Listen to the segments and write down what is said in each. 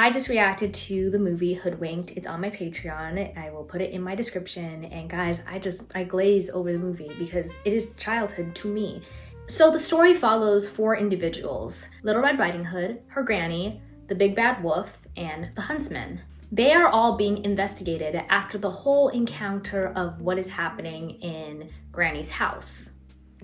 I just reacted to the movie Hoodwinked. It's on my Patreon. I will put it in my description. And guys, I glaze over the movie because it is childhood to me. So the story follows 4 individuals: Little Red Riding Hood, her granny, the Big Bad Wolf, and the Huntsman. They are all being investigated after the whole encounter of what is happening in Granny's house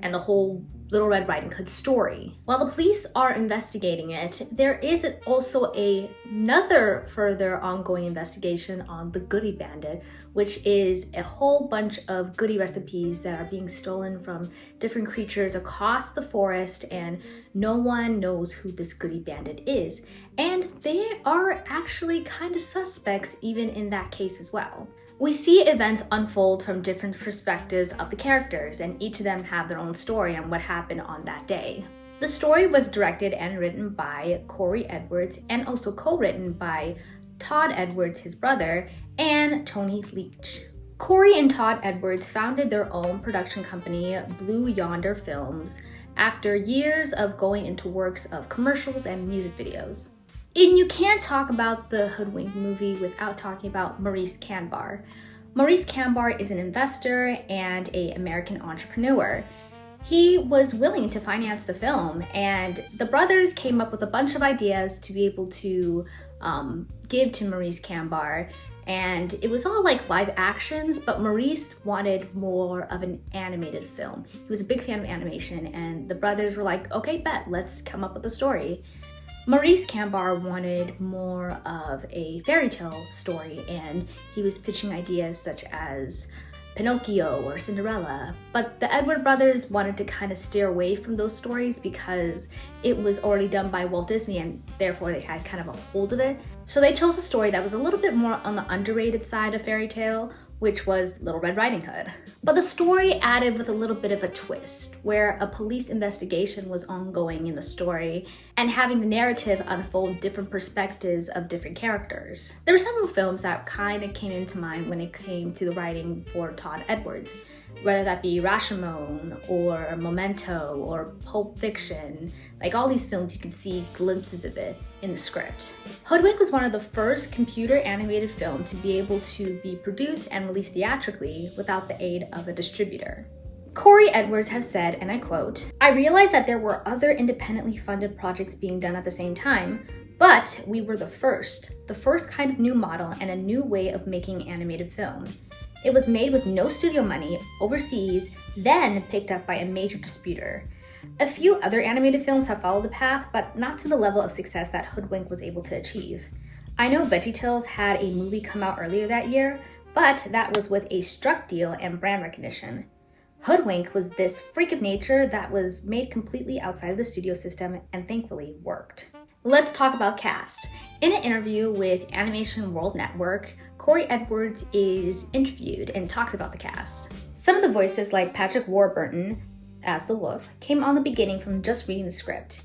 and the whole Little Red Riding Hood story. While the police are investigating it, there is also another further ongoing investigation on the Goodie Bandit, which is a whole bunch of goodie recipes that are being stolen from different creatures across the forest, and no one knows who this Goodie Bandit is. And they are actually kind of suspects even in that case as well. We see events unfold from different perspectives of the characters, and each of them have their own story on what happened on that day. The story was directed and written by Corey Edwards and also co-written by Todd Edwards, his brother, and Tony Leach. Corey and Todd Edwards founded their own production company, Blue Yonder Films, after years of going into works of commercials and music videos. And you can't talk about the Hoodwinked movie without talking about Maurice Kanbar. Maurice Kanbar is an investor and an American entrepreneur. He was willing to finance the film, and the brothers came up with a bunch of ideas to be able to give to Maurice Kanbar, and it was all like live actions, but Maurice wanted more of an animated film. He was a big fan of animation, and the brothers were like, okay, bet, let's come up with a story. Maurice Kanbar wanted more of a fairy tale story, and he was pitching ideas such as Pinocchio or Cinderella, but the Edward brothers wanted to kind of steer away from those stories because it was already done by Walt Disney, and therefore they had kind of a hold of it. So they chose a story that was a little bit more on the underrated side of fairy tale, which was Little Red Riding Hood. But the story added with a little bit of a twist, where a police investigation was ongoing in the story and having the narrative unfold different perspectives of different characters. There were several films that kind of came into mind when it came to the writing for Todd Edwards, whether that be Rashomon or Memento or Pulp Fiction. Like all these films, you can see glimpses of it in the script. Hoodwinked was one of the first computer animated films to be able to be produced and released theatrically without the aid of a distributor. Corey Edwards has said, and I quote, "I realized that there were other independently funded projects being done at the same time, but we were the first kind of new model and a new way of making animated film. It was made with no studio money overseas, then picked up by a major distributor. A few other animated films have followed the path, but not to the level of success that Hoodwinked was able to achieve. I know VeggieTales had a movie come out earlier that year, but that was with a struck deal and brand recognition. Hoodwinked was this freak of nature that was made completely outside of the studio system and thankfully worked." Let's talk about cast. In an interview with Animation World Network, Corey Edwards is interviewed and talks about the cast. Some of the voices, like Patrick Warburton as the wolf, came on the beginning from just reading the script.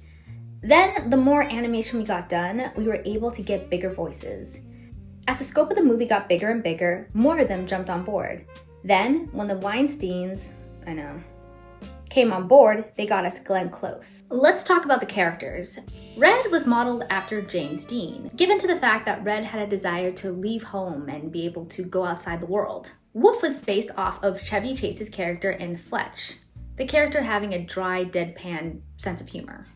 Then, the more animation we got done, we were able to get bigger voices. As the scope of the movie got bigger and bigger, more of them jumped on board. Then, when the Weinsteins, came on board, they got us Glenn Close. Let's talk about the characters. Red was modeled after James Dean, given to the fact that Red had a desire to leave home and be able to go outside the world. Wolf was based off of Chevy Chase's character in Fletch, the character having a dry, deadpan sense of humor.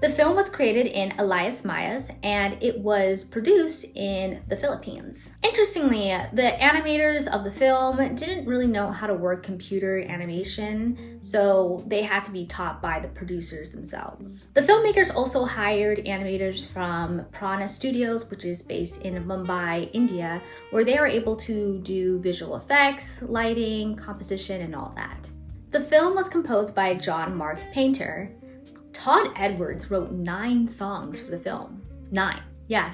The film was created in Elias Mayas, and it was produced in the Philippines. Interestingly, the animators of the film didn't really know how to work computer animation, so they had to be taught by the producers themselves. The filmmakers also hired animators from Prana Studios, which is based in Mumbai, India, where they are able to do visual effects, lighting, composition, and all that. The film was composed by John Mark Painter. Todd Edwards wrote 9 songs for the film. 9, yeah.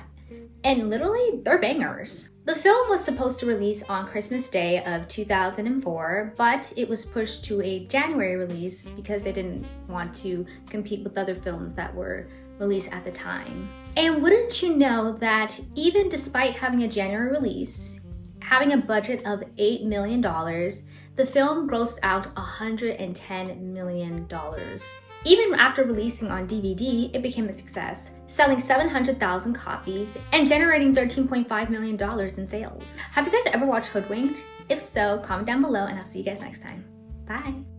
And literally, they're bangers. The film was supposed to release on Christmas Day of 2004, but it was pushed to a January release because they didn't want to compete with other films that were released at the time. And wouldn't you know that even despite having a January release, Having a budget of $8 million, the film grossed out $110 million. Even after releasing on DVD, it became a success, selling 700,000 copies and generating $13.5 million in sales. Have you guys ever watched Hoodwinked? If so, comment down below and I'll see you guys next time. Bye!